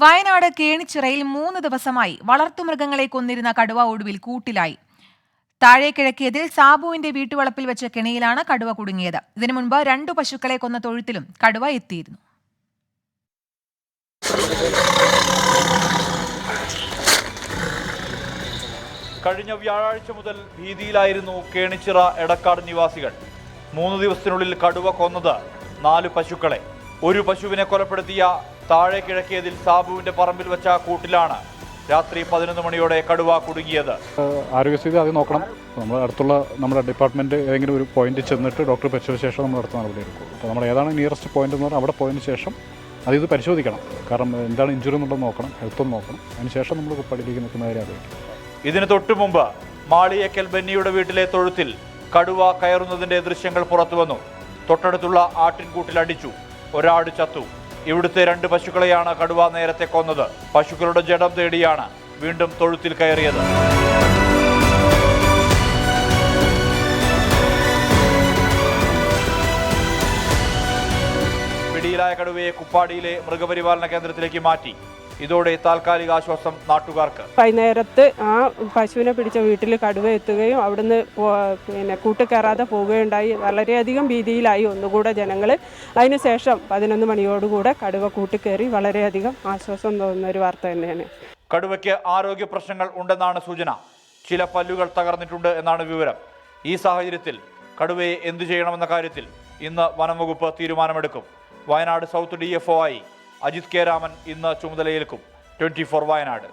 വയനാട് കേണിച്ചിറയിൽ 3 ദിവസമായി വളർത്തുമൃഗങ്ങളെ കൊന്നിരുന്ന കടുവ ഒടുവിൽ കൂട്ടിലായി. താഴേക്കിഴക്കിയതിൽ സാബുവിന്റെ വീട്ടുവളപ്പിൽ വെച്ച കെണിയിലാണ് കടുവ കുടുങ്ങിയത്. ഇതിനു മുൻപ് 2 പശുക്കളെ കൊന്ന തൊഴുത്തിലും കടുവ എത്തിയിരുന്നു. കഴിഞ്ഞ വ്യാഴാഴ്ച മുതൽ ഭീതിയിലായിരുന്നു കേണിച്ചിറ എടക്കാട് നിവാസികൾ. 3 ദിവസത്തിനുള്ളിൽ കടുവ കൊന്നത് 4 പശുക്കളെ. ഒരു പശുവിനെ കൊലപ്പെടുത്തിയ താഴെ കിഴക്കിയതിൽ സാബുവിന്റെ പറമ്പിൽ വെച്ച കൂട്ടിലാണ് രാത്രി 11 മണിയോടെ കടുവ കുടുങ്ങിയത്. ആരോഗ്യസ്ഥിതി ആദ്യം നോക്കണം. നമ്മൾ അടുത്തുള്ള നമ്മുടെ ഡിപ്പാർട്ട്മെൻറ്റ് ഏതെങ്കിലും ഒരു പോയിന്റ് ചെന്നിട്ട് ഡോക്ടർ പരിശോധിച്ച ശേഷം നമ്മൾ അടുത്ത നടപടി എടുക്കും. അപ്പോൾ നമ്മൾ ഏതാണ് നിയറസ്റ്റ് പോയിന്റ് എന്ന് പറഞ്ഞാൽ അവിടെ പോയതിന് ശേഷം ഇത് പരിശോധിക്കണം. കാരണം എന്താണ് ഇഞ്ചുറി എന്നുള്ളത് നോക്കണം, ഹെൽത്തൊന്ന് നോക്കണം. അതിനുശേഷം നമ്മൾ കുപ്പാടിയിലേക്ക് നിൽക്കുന്ന കാര്യം അറിയിക്കും. ഇതിന് തൊട്ടു മുമ്പ് മാളിയേക്കൽ ബെന്നിയുടെ വീട്ടിലെ തൊഴുത്തിൽ കടുവ കയറുന്നതിന്റെ ദൃശ്യങ്ങൾ പുറത്തു വന്നു. തൊട്ടടുത്തുള്ള ആട്ടിൻകൂട്ടിൽ അടിച്ചു. ഒരാട് ചത്തു. ഇവിടുത്തെ 2 പശുക്കളെയാണ് കടുവ നേരത്തെ കൊന്നത്. പശുക്കളുടെ ജഡം തേടിയാണ് വീണ്ടും തൊഴുത്തിൽ കയറിയത്. പിടിയിലായ കടുവയെ കുപ്പാടിയിലെ മൃഗപരിപാലന കേന്ദ്രത്തിലേക്ക് മാറ്റി. ഇതോടെ താൽക്കാലിക ആശ്വാസം നാട്ടുകാർക്ക്. വൈകുന്നേരത്ത് ആ പശുവിനെ പിടിച്ച വീട്ടിൽ കടുവ എത്തുകയും അവിടുന്ന് കൂട്ട് കയറാതെ പോവുകയുണ്ടായി. വളരെയധികം ഭീതിയിലായി ഒന്നുകൂടെ ജനങ്ങൾ. അതിനുശേഷം 11 മണിയോടുകൂടെ കടുവ കൂട്ടിക്കയറി. വളരെയധികം ആശ്വാസം തോന്നുന്ന ഒരു വാർത്ത തന്നെയാണ്. കടുവയ്ക്ക് ആരോഗ്യ പ്രശ്നങ്ങൾ ഉണ്ടെന്നാണ് സൂചന. ചില പല്ലുകൾ തകർന്നിട്ടുണ്ട് എന്നാണ് വിവരം. ഈ സാഹചര്യത്തിൽ കടുവയെ എന്തു ചെയ്യണമെന്ന കാര്യത്തിൽ ഇന്ന് വനംവകുപ്പ് തീരുമാനമെടുക്കും. വയനാട് സൗത്ത് DFO ആയി അജിത് കെ രാമൻ ഇന്ന് ചുമതലയേൽക്കും. 24 വയനാട്.